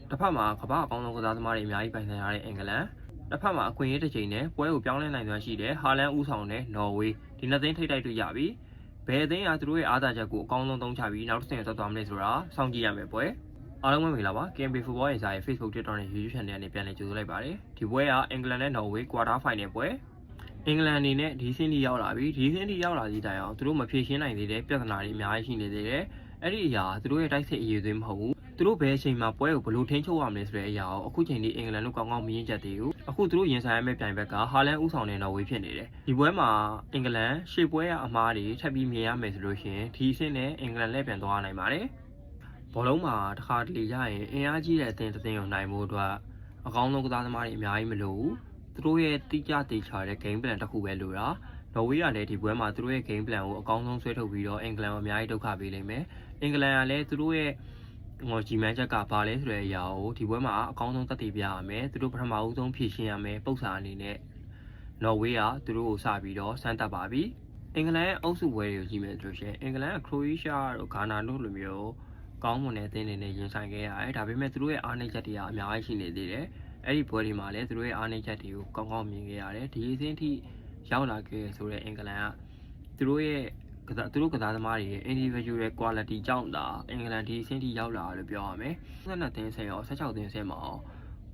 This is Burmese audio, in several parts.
တစ်ဖက်မှာကမ္ဘာအကောင်းဆုံးကစားသမားတွေအများကြီးပိုင်ဆိုင်ရတဲ့အင်္ဂလန်တစ်ဖက်မှာအခွင့်အရေးတစ်ချိန်နဲ့ပွဲကိုပြောင်းလဲနိုင်စွမ်းရှိတဲ့ဟာလန်ဦးဆောင်တဲ့နော်ဝေးဒီနှစ်သိန်းထိပ်တိုက်တွေ့ကြပြီဘယ်အသင်းကသူတို့ရဲ့အားသာချက်ကိုအကောင်းဆုံးသုံးချပြီးနောက်တစ်ဆင့်ဆက်သွားမလဲဆိုတာစောင့်ကြည့်ရမယ်ပွဲအားလုံးပဲမင်္ဂလာပါ KMB Football ရဲ့စာရဲ့ Facebook Twitter နဲ့ YouTube Channel နဲ့ပြန်လည်ကြိုဆိုလိုက်ပါတယ်ဒီပွဲကအင်္ဂလန်နဲ့နော်ဝေး Quarter Final ပွဲအင်္ဂလန်အနေနဲ့ဒီဆင်းထိရောက်လာပြီဒီဆင်းထိရောက်လာသည့်တိုင်အောင်သူတို့မဖြေရှင်းနိုင်သေးတဲ့ပြဿနာတွေအများကြီးရှိနေသေးတယ်အဲ့ဒီအရာသူတို့ရဲ့တိုက်စစ်အရေးသွေးမဟုတ်ဘူးသူတို့ဘယ်အချိန်မှာပွဲကိုဘယ်လိုထိန်းချုပ်ရမလဲဆိုတဲ့အရာကိုအခုချိန်ထိအင်္ဂလန်တို့ကောင်းကောင်းမရင်းချက်သေးဘူးအခုသူတို့ရင်ဆိုင်ရမယ့်ပြိုင်ဘက်ကဟာလန်ဦးဆောင်တဲ့နော်ဝေးဖြစ်နေတယ်ဒီပွဲမှာအင်္ဂလန်ရှေ့ပွဲကအမားတွေထပ်ပြီးမြင်ရမယ်ဆိုလို့ရှိရင်ဒီအဆင့်နဲ့အင်္ဂလန်လက်ပြန်သွားနိုင်ပါတယ်ဘောလုံးမှာတစ်ခါတလေရရင်အင်အားကြီးတဲ့အသင်းတစ်သင်းကိုနိုင်ဖို့အတွက်အကောင်းဆုံးကစားသမားတွေအများကြီးမလိုဘူးသူတို့ရဲ့တိကျတေချာတဲ့ game plan တစ်ခုပဲလိုတာနော်ဝေးကလည်းဒီပွဲမှာသူတို့ရဲ့ game plan ကိုအကောင်းဆုံးဆွဲထုတ်ပြီးတော့အင်္ဂလန်ကိုအများကြီးဒုက္ခပေးလိမ့်မယ်အင်္ဂလန်ကလည်းသူတို့ရဲ့ကြီးမှန်းချက်ကဘာလဲဆိုတဲ့အရာကိုဒီပွဲမှာအကောင်းဆုံးသက်သေပြရမယ်သူတို့ပထမဦးဆုံးဖြည့်ရှင်းရမယ်ပုံစံအနေနဲ့နော်ဝေးကသူတို့ကိုစပြီးတော့စမ်းသပ်ပါပြီအင်္ဂလန်ရဲ့အုပ်စုပွဲတွေကိုကြည့်မယ်ဆိုလို့ရှိရင်အင်္ဂလန်ကခရိုအေးရှားတို့ဂါနာတို့လိုမျိုးကောင်းမွန်တဲ့အသင်းတွေနဲ့ရင်ဆိုင်ခဲ့ရတယ်ဒါပေမဲ့သူတို့ရဲ့အားနည်းချက်တွေကအများကြီးရှိနေသေးတယ်အဲ့ဒီပွဲတွေမှာလည်းသူတို့ရဲ့အားနည်းချက်တွေကိုကောင်းကောင်းမြင်ခဲ့ရတယ်ဒီအဆင့်ထိရောက်လာခဲ့ဆိုတဲ့အင်္ဂလန်ကသူတို့ကစားသမားတွေရဲ့ individual quality ကြောင့်သာအင်္ဂလန်ဒီအဆင့်ထိရောက်လာလို့ပြောရမယ်12သင်းဆယ်ရော16သင်းဆယ်မှာ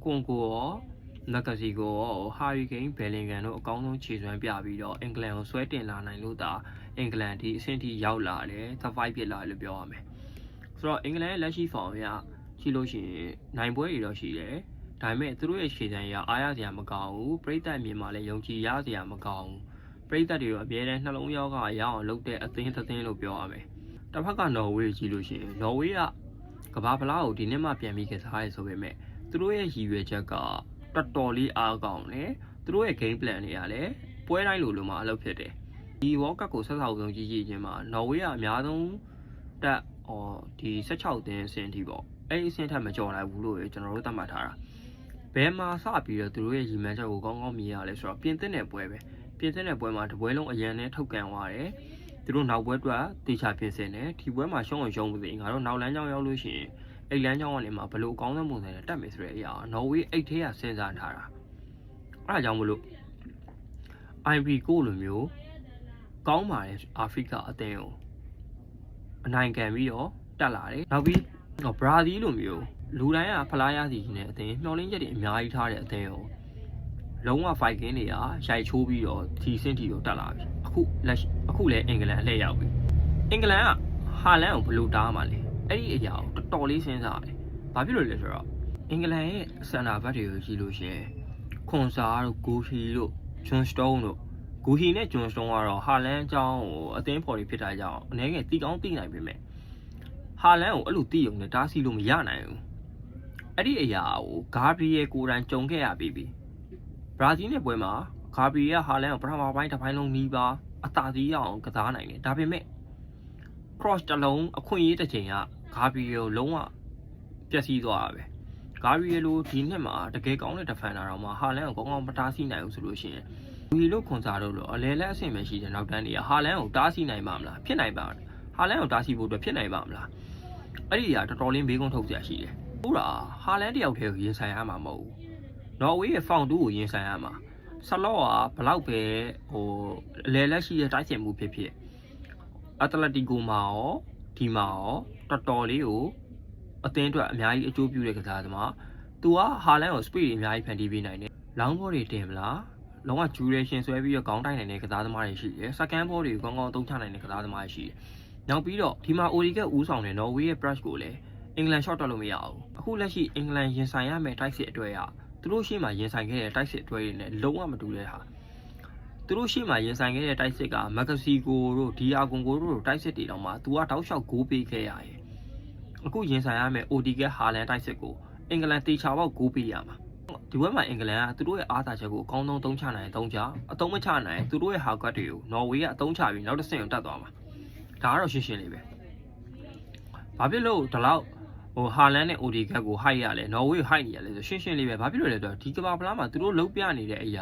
ကွန်ကိုရောမက်ကစီကိုရောဟာရီကိန်းဘယ်လင်ဂန်တို့အကောင်းဆုံးခြေစွမ်းပြပြီးတော့အင်္ဂလန်ကိုဆွဲတင်လာနိုင်လို့သာအင်္ဂလန်ဒီအဆင့်ထိရောက်လာတယ်top 5ဖြစ်လာလို့ပြောရမယ်ဆိုတော့အင်္ဂလန်ရဲ့လက်ရှိ form အရကြည့်လို့ရှိရင်နိုင်ပွဲတွေတော့ရှိတယ်ဒါပေမဲ့သူတို့ရဲ့ခြေစွမ်းရအားရစရာမကောင်းဘူးပရိသတ်မြင်မှလည်းယုံကြည်ရစရာမကောင်းဘူးပရိသတ်တွေတော့အပြဲတမ်းနှလုံးရောဂါရအောင်လုပ်တဲ့အသင်းတစ်သင်းလို့ပြောရမယ်တစ်ဖက်ကနော်ဝေးကြည့်လို့ရှိရင်နော်ဝေးကကမ္ဘာဖလားကိုဒီနှစ်မှပြန်ပြီးကစားရဲဆိုပေမဲ့သူတို့ရဲ့ရည်ရွယ်ချက်ကတော်တော်လေးအားကောင်းတယ်သူတို့ရဲ့ game plan တွေကလည်းပွဲတိုင်းလိုမှအလုပ်ဖြစ်တယ်ဒီ World Cup ကိုဆက်ဆောက်ဆုံးကြည့်ချင်းမှာနော်ဝေးကအများဆုံးတက်ဒီ16သင်းအဆင့်ထိပေါ့အဲ့ဒီအဆင့်ထက်မကျော်နိုင်ဘူးလို့ကျွန်တော်တို့သတ်မှတ်ထားတာဘယ်မှာစပြီးတော့သူတို့ရဲ့ရည်မှန်းချက်ကိုကောင်းကောင်းမြင်ရလဲဆိုတော့ပြင်သစ်တဲ့ပွဲပဲပြင်သစ်တဲ့ပွဲမှာတပွဲလုံးအရန်နဲ့ထုတ်ကန်သွားတယ်သူတို့နောက်ပွဲအတွက်တေချာပြင်ဆင်တယ်ဒီပွဲမှာရှုံးအောင်ရှုံးမသိငါတို့နောက်လမ်းကြောင်းရောက်လို့ရှိရင်အဲ့လမ်းကြောင်းကနေမှဘလို့အကောင်းဆုံးပုံစံနဲ့တက်မယ်ဆိုတဲ့အရာနော်ဝေးအိတ်ထဲကစဉ်းစားထားတာအဲ့ဒါကြောင့်မလို့ IB ကိုလိုမျိုးကောင်းပါတယ်အာဖရိကအသင်းကိုအနိုင်ခံပြီးတော့တက်လာတယ်နောက်ပြီးဘရာဇီးလိုမျိုးလူတိုင်းကဖလားရစီနေတဲ့အသင်းမျှော်လင့်ချက်တွေအများကြီးထားတဲ့အသင်းကိုလုံးဝ fight game တွေကရိုက်ချိုးပြီးတော့ဒီစင်တီကိုတက်လာပြီအခုလည်းအင်္ဂလန်အလှည့်ရောက်ပြီအင်္ဂလန်ကဟာလန်ကိုဘယ်လိုတားမှာလဲအဲ့ဒီအရာကိုတော်တော်လေးစဉ်းစားတယ်ဘာဖြစ်လို့လဲဆိုတော့အင်္ဂလန်ရဲ့စင်တာဘက်တွေကိုကြည့်လို့ရှိရင်ခွန်ဆာတို့ဂူဟီတို့ဂျွန်စတုန်းတို့ဂူဟီနဲ့ဂျွန်စတုန်းကတော့ဟာလန်အကြောင်းကိုအသင်းဖော်တွေဖြစ်တာကြောင့်အနေငယ်တီကောင်းတီနိုင်ပေမဲ့ဟာလန်ကိုအဲ့လိုတီးုံနဲ့တားဆီးလို့မရနိုင်ဘူးအဲ့ဒီအရာကိုဂါဘရီယယ်ကိုယ်တိုင်ကြုံခဲ့ရပြီဘရာဇီးနဲ့ပွဲမှာဂါဘရီယယ်ဟာလန်ကိုပထမပိုင်းတစ်ပိုင်းလုံးနီးပါအသာစီးရအောင်ကစားနိုင်တယ်ဒါပေမဲ့ cross တစ်လုံးအခွင့်အရေးတစ်ချိန်ကဂါဘရီယယ်ကိုလုံးဝပျက်စီးသွားတာပဲဂါဘရီယယ်လိုဒီနှစ်မှာတကယ်ကောင်းတဲ့ defender တော့မှဟာလန်ကိုကောင်းကောင်းမတားဆီးနိုင်ဘူးဆိုလို့ရှိရင်လူကြီးလို့ခွန်စားလို့အလဲလက်အဆင့်ပဲရှိတယ်နောက်တန်းတွေကဟာလန်ကိုတားဆီးနိုင်ပါမလားဖြစ်နိုင်ပါဟာလန်ကိုတားဆီးဖို့အတွက်ဖြစ်နိုင်ပါမလားအဲ့ဒီကတော်တော်လေးဘေးကုန်းထုတ်ကြရှိတယ်ဟုတ်လားဟာလန်တယောက်တည်းကိုရင်ဆိုင်ရမှာမဟုတ်ဘူးနော်ဝေးရဲ့ဖောင်တူးကိုရင်ဆိုင်ရမှာဆလော့ကဘလောက်ပဲအလဲလက်ရှိရဲ့တိုက်စစ်မှုဖြစ်အတလက်တီကိုမှာရောဒီမှာရောတော်တော်လေးကိုအသင်းအတွက်အများကြီးအကျိုးပြုတဲ့ကစားသမားသူကဟာလန်ကို speed တွေအများကြီးဖန်တီးပေးနိုင်တယ်လောင်းဘောတွေတင်မလားလုံးဝ duration ဆွဲပြီးတော့ခေါင်းတိုက်နိုင်တဲ့ကစားသမားတွေရှိတယ် second ball တွေကိုကောင်းကောင်းသုံးချနိုင်တဲ့ကစားသမားတွေရှိတယ်နောက်ပြီးတော့ဒီမှာ Orica ဦးဆောင်တဲ့နော်ဝေးရဲ့ brush ကိုလည်းအင်္ဂလန် shot တက်လို့မရဘူးအခုလက်ရှိအင်္ဂလန်ရင်ဆိုင်ရမယ့်တိုက်စစ်အတွက်သူတို့ရှေ့မှာရင်ဆိုင်ခဲ့တဲ့တိုက်စစ်အတွဲတွေနဲ့လုံးဝမတူတဲ့ဟာသူတို့ရှေ့မှာရင်ဆိုင်ခဲ့တဲ့တိုက်စစ်ကမက်ကစီကိုတို့ဒီအာကွန်ကိုတို့တိုက်စစ်တွေတောင်မှသူကတောက်လျှောက်ဂိုးပေးခဲ့ရတယ်အခုရင်ဆိုင်ရမယ့် ODK ဟာလန်တိုက်စစ်ကိုအင်္ဂလန်တေချာပေါက်ဂိုးပေးရမှာဒီဘက်မှာအင်္ဂလန်ကသူတို့ရဲ့အားသာချက်ကိုအကောင်းဆုံးသုံးချနိုင်သုံးချအသုံးမချနိုင်သူတို့ရဲ့ဟာကွက်တွေကိုနော်ဝေးကအသုံးချပြီးနောက်တစ်ဆင့်ကိုတက်သွားမှာဒါကတော့ရှင်းရှင်းလေးပဲဘာဖြစ်လို့ဒီလောက်ဟာလန်နဲ့ ODK ကို high ရလဲနော်ဝေးကို high နေရလဲဆိုရှင်းလေးပဲဘာဖြစ်လို့လဲဆိုတော့ဒီကမ္ဘာဖလားမှာသူတို့လုံးပြနေတဲ့အရ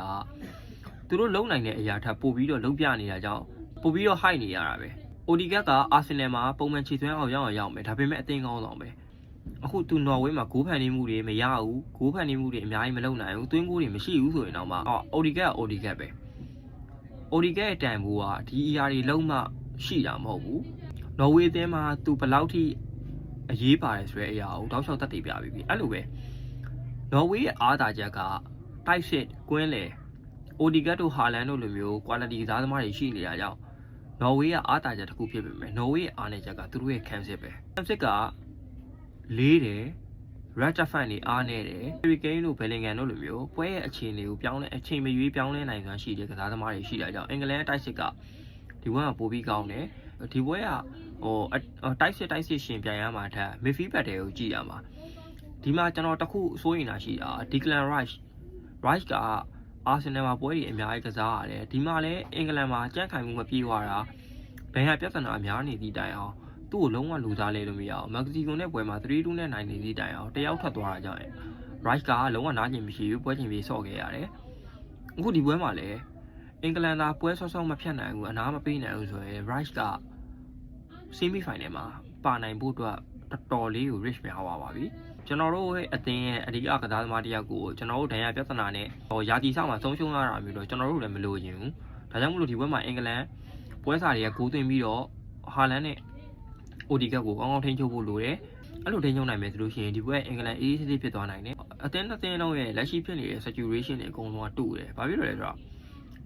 ာသူတို့လုံးနိုင်တဲ့အရာထပ်ပို့ပြီးတော့လုံးပြနေတာကြောင့်ပို့ပြီးတော့ high နေရတာပဲODK ကအာဆင်နယ်မှာပုံမှန်ခြေသွင်းအောင်ရောက်မယ်ဒါပေမဲ့အသင်းကောင်းဆောင်ပဲ အခုသူနော်ဝေးမှာဂိုးဖန်နေမှုတွေမရဘူးဂိုးဖန်နေမှုတွေအများကြီးမလုပ်နိုင်ဘူးသွင်းဂိုးတွေမရှိဘူးဆိုရင်တော့မှအိုဒီကက်အိုဒီကက်ပဲအိုဒီကက်ရဲ့တန်ဖိုးကဒီ ER တွေလုံးမှရှိတာမဟုတ်ဘူးနော်ဝေးအသင်းမှာသူဘယ်လောက်ထိအရေးပါတယ်ဆိုတဲ့အရာကိုတောက်လျှောက်သက်တည်ပြပြီးပြီအဲ့လိုပဲနော်ဝေးရဲ့အားသာချက်ကတိုက်စစ်ကွင်းလေအိုဒီကက်တို့ဟာလန်တို့လိုမျိုး quality ကစားသမားတွေရှိနေတာကြောင့်နော်ဝေးကအားသာချက်တစ်ခုဖြစ်ပေမဲ့နော်ဝေးရဲ့အားနည်းချက်ကသူတို့ရဲ့ခံစစ်ပဲခံစစ်ကလေးတယ်ရက်တာဖန်တွေအားနေတယ်ဟီရီကိန်းတို့ဘယ်လင်ဂန်တို့လိုမျိုးပွဲရဲ့အခြေအနေကိုပြောင်းလဲအချိန်မရွေးပြောင်းလဲနိုင်စွမ်းရှိတဲ့ကစားသမားတွေရှိတာကြောင့်အင်္ဂလန်တိုက်စစ်ကဒီဘက်ကပိုပြီးကောင်းတယ်ဒီပွဲကတိုက်စစ်ရှင်ပြန်ရမှာထက်မစ်ဖီဘက်တွေကိုကြည့်ရမှာဒီမှာကျွန်တော်တခုစိုးရင်တာရှိတာဒီကလန်ရိုက်ကအာဆင်နယ်မှာပွဲတွေအများကြီးကစားရတယ်ဒီမှာလည်းအင်္ဂလန်မှာကြန့်ခိုင်မှုမပြေသွားတာဘယ်ဟာပြဿနာအများနေသည့်တိုင်အောင်သူ့ကိုလုံးဝလူသားလဲလို့မရအောင်မက္ကဆီကိုနဲ့ပွဲမှာ 3-2 နဲ့နိုင်နေသည့်တိုင်အောင်တယောက်ထွက်သွားတာကြောင့် Rice ကလုံးဝနားကျင်မရှိဘူးပွဲချင်းပြေဆော့ခဲ့ရတယ်အခုဒီပွဲမှာလည်းအင်္ဂလန်သားပွဲဆော့မဖြတ်နိုင်ဘူးအနားမပေးနိုင်ဘူးဆိုရင် Rice က semi final မှာပါနိုင်ဖို့အတွက်တော်တော်လေးကို rich များသွားပါပြီကျွန်တော်တို့ရဲ့အသင်းရဲ့အဓိကကစားသမားတယောက်ကိုကျွန်တော်တို့ဒဏ်ရာပြဿနာနဲ့ယာတီဆောက်မှာဆုံးရှုံးရတာမျိုးတော့ကျွန်တော်တို့လည်းမလိုချင်ဘူးဒါကြောင့်မလို့ဒီပွဲမှာအင်္ဂလန်ပွဲစားတွေကဂိုးသွင်းပြီးတော့ဟာလန်နဲ့အိုဒီကက်ကိုကောင်းကောင်းထိန်းချုပ်ဖို့လိုတယ်အဲ့လိုထိန်းချုပ်နိုင်မယ်ဆိုလို့ရှိရင်ဒီပွဲအင်္ဂလန်အေးအေးဆေးဆေးဖြစ်သွားနိုင်တယ်အသင်းတစ်သင်းလုံးရဲ့လက်ရှိဖြစ်နေတဲ့ saturation တွေအကုန်လုံးကတူတယ်ဘာဖြစ်လို့လဲဆိုတော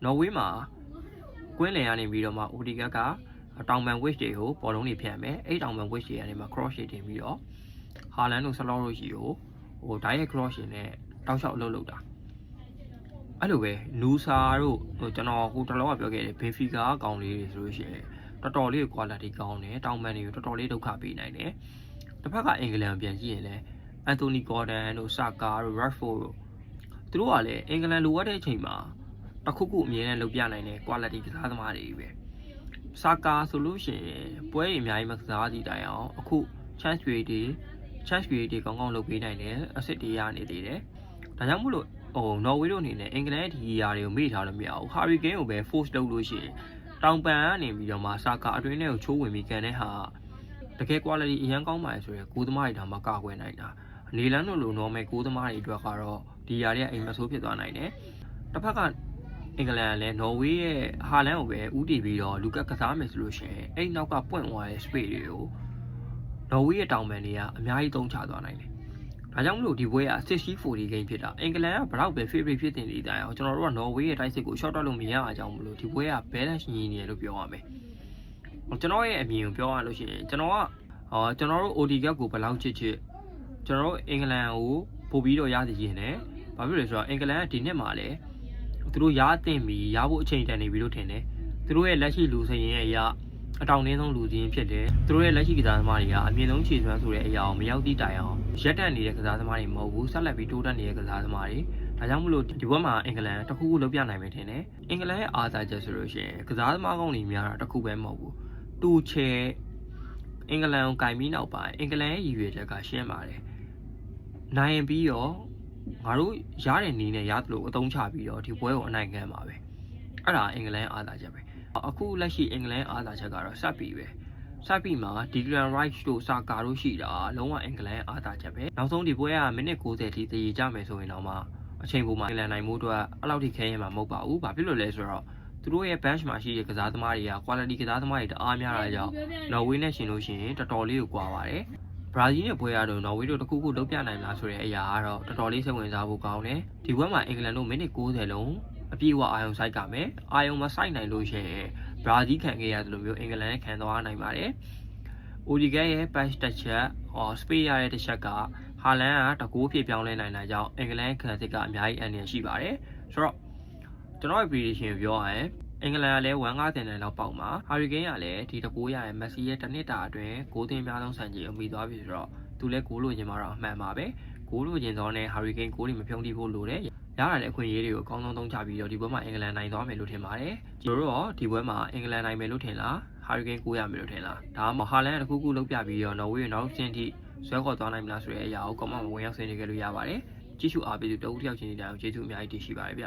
့နော်ဝေးမှာကွင်းလင်ကနေပြီးတော့မှအိုဒီကက်ကတောင်ပန် wish တွေကိုဘောလုံးတွေဖြန့်မယ်အဲ့တောင်ပန် wish တွေကနေမှ cross တွေတင်ပြီးတော့ဟာလန်တို့ဆလော့တို့ရှိကိုdirect cross ရှင်နဲ့တောက်လျှောက်အလုပ်လုပ်တာအဲ့လိုပဲနူဆာတို့ကျွန်တော်ဟိုတလောကပြောခဲ့တယ်ဘင်ဖီကာကောင်လေးတွေဆိုလို့ရှိရင်တော်တော်လေး quality ကောင်းတယ်တောင်ပန်တွေကိုတော်တော်လေးဒုက္ခပေးနိုင်တယ်တစ်ဖက်ကအင်္ဂလန်ပြန်ကြည့်ရင်လည်းအန်တိုနီဂေါ်ဒန်တို့ဆာကာတို့ရက်ဖို့တို့သူတို့ကလည်းအင်္ဂလန်လိုအပ်တဲ့အချိန်မှာတခုခုအမြဲတမ်းလုပ်ပြနိုင်တဲ့ quality ကစားသမားတွေပဲဆာကာဆိုလို့ရှိရင်ပွဲတွေအများကြီးမကစားသည့်တိုင်အောင်အခု chance rate တွေကောင်းကောင်းလုပ်ပေးနိုင်တယ်အစ်စ်တွေရနေသေးတယ်ဒါကြောင့်မို့လို့နော်ဝေးတို့အနေနဲ့အင်္ဂလန်ရဲ့ဒီအရာတွေကိုမေ့ထားလို့မရဘူးဟာရီကိန်းကိုပဲ force လုပ်လို့ရှိရင်တောင်ပန်ကနေပြီးတော့မှဆာကာအတွင်းထဲကိုချိုးဝင်ပြီးကန်တဲ့ဟာတကယ် quality အရန်ကောင်းပါလေဆိုရယ်ကိုသမားတွေဒါမှကာကွယ်နိုင်တာနေလန်းတို့လို normal ကိုသမားတွေအတွက်ကတော့ဒီຢာတွေကအိမ်မဆိုးဖြစ်သွားနိုင်တယ်တစ်ဖက်ကအင်္ဂလန်ကလည်းနော်ဝေးရဲ့ဟာလန်ကိုပဲဦးတည်ပြီးတော့လူကစားမယ်ဆိုလို့ရှိရင်အဲ့နောက်ကပွင့်သွားတဲ့ space တွေကိုနော်ဝေးရဲ့တောင်ပန်တွေကအများကြီးသုံးချသွားနိုင်တယ်ဒါကြောင့်မလို့ဒီပွဲက 60-40 game ဖြစ်တာအင်္ဂလန်ကဘယ်တော့ပဲ favorite ဖြစ်တင်နေတဲ့အကြောင်းကျွန်တော်တို့ကနော်ဝေးရဲ့တိုက်စစ်ကို short တော့လို့မရအောင်ကြောင်းမလို့ဒီပွဲက balance ညီနေတယ်လို့ပြောရမယ်ကျွန်တော်ရဲ့အမြင်ကိုပြောရလို့ရှိရင်ကျွန်တော်တို့ OD ကကိုဘယ်လောက်ချစ်ကျွန်တော်တို့အင်္ဂလန်ကိုပို့ပြီးတော့ရစီရင်တယ်ဘာဖြစ်လဲဆိုတော့အင်္ဂလန်ကဒီနှစ်မှာလည်းသူတို့ရတင်ပြီးရဖို့အချိန်တန်နေပြီလို့ထင်တယ်သူတို့ရဲ့လက်ရှိလူစရင်ရဲ့အရာအတောင်တင်းဆုံးလူစင်းဖြစ်တယ်သူတို့ရဲ့လက်ရှိကစားသမားတွေကအမြင့်ဆုံးခြေစွမ်းဆိုတဲ့အရာကိုမရောက်သည့်တိုင်အောင်ရက်တက်နေတဲ့ကစားသမားတွေမဟုတ်ဘူးဆက်လက်ပြီးတိုးတက်နေတဲ့ကစားသမားတွေဒါကြောင့်မလို့ဒီဘက်မှာအင်္ဂလန်တခုခုလုပ်ပြနိုင်မယ်ထင်တယ်အင်္ဂလန်ရဲ့အားသာချက်ဆိုလို့ရှိရင်ကစားသမားကောင်းတွေများတာတခုပဲမဟုတ်ဘူးတူချေအင်္ဂလန်ကိုကင်ပြီးနောက်ပိုင်းအင်္ဂလန်ရဲ့ရည်ရွယ်ချက်ကရှင်းပါတယ်နိုင်ပြီးတော့ငါတို့ရတဲ့နည်းနဲ့ရသလိုအသုံးချပြီးတော့ဒီပွဲကိုအနိုင်ခံပါပဲအဲ့ဒါအင်္ဂလန်အားသာချက်ပဲအခုလက်ရှိအင်္ဂလန်အားသာချက်ကတော့စပ်ပြီးပဲစပ်ပြီးမှာဒီဂရန်ရိုက်တို့ဆာကာတို့ရှိတာလုံးဝအင်္ဂလန်အားသာချက်ပဲနောက်ဆုံးဒီပွဲကမိနစ်90ထိတည်ကြမယ်ဆိုရင်တော့မှအချိန်ပုံမှာအင်္ဂလန်နိုင်မှုအတွက်အဲ့လောက်ထိခဲရင်မှာမဟုတ်ပါဘူးဘာဖြစ်လို့လဲဆိုတော့သူတို့ရဲ့ bench မှာရှိတဲ့ကစားသမားတွေက quality ကစားသမားတွေတအားများတာကြောင့်နော်ဝေးနဲ့ရှင်လို့ရှိရင်တော်တော်လေးကိုကွာပါတယ်ဘရာဇီးနဲ့ပွဲရတော့နော်ဝေးတို့တခုခုလုပ်ပြနိုင်လားဆိုတဲ့အရာကတော့တော်တော်လေးစိတ်ဝင်စားဖို့ကောင်းတယ်ဒီပွဲမှာအင်္ဂလန်တို့မိနစ်90လုံးအပြည့်အဝအာယုံစိုက်ကမယ်အာယုံမစိုက်နိုင်လို့ရှိရင်ဘရာဇီးခံခဲ့ရတယ်လို့မျိုးအင်္ဂလန်နဲ့ခံသွားနိုင်ပါတယ်အိုဒီဂက်ရဲ့ pass တစ်ချက်စပေးရတဲ့တစ်ချက်ကဟာလန်ကတကူဖြစ်ပြောင်းလဲနိုင်တာကြောင့်အင်္ဂလန်ခံစစ်ကအများကြီးအန်ရရှိပါတယ်ဆိုတော့ကျွန်တော်ရဲ့ prediction ပြောရရင်အင်္ဂလန်ကလည်း150နဲ့လောက်ပေါက်မှာဟာရီကိန်းကလည်းဒီတကူရရဲ့မက်ဆီရဲ့တစ်နှစ်တာအတွင်းဂိုးသွင်းအများဆုံးစံချိန်အမိသွားပြီဆိုတော့သူလည်းဂိုးလိုချင်မှာတော့အမှန်ပါပဲဂိုးလိုချင်သောနဲ့ဟာရီကိန်းဂိုးတွေမဖြုံးတိဖို့လိုတယ်ရတာလည်းအခွင့်အရေးတွေကိုအကောင်းဆုံးသုံးချပြီးတော့ဒီပွဲမှာအင်္ဂလန်နိုင်သွားမယ်လို့ထင်ပါတယ်ကျွန်တော်တို့ရောဒီပွဲမှာအင်္ဂလန်နိုင်မယ်လို့ထင်လားဟာရီကိန်း900မယ်လို့ထင်လားဒါမှမဟုတ်ဟာလန်ကတခုခုလုပ်ပြပြီးတော့နော်ဝေးနောက်ဆင့်ထိဆွဲခေါ်သွားနိုင်မလားဆိုတဲ့အရာကိုcomment မှာဝင်ရောက်ဆွေးနွေးခဲ့လို့ရပါတယ်ကြည့်ရှုအားပေးသူတအုပ်တစ်ယောက်ချင်းစီတိုင်းကိုကျေးဇူးအများကြီးတင်ရှိပါတယ်ဗျ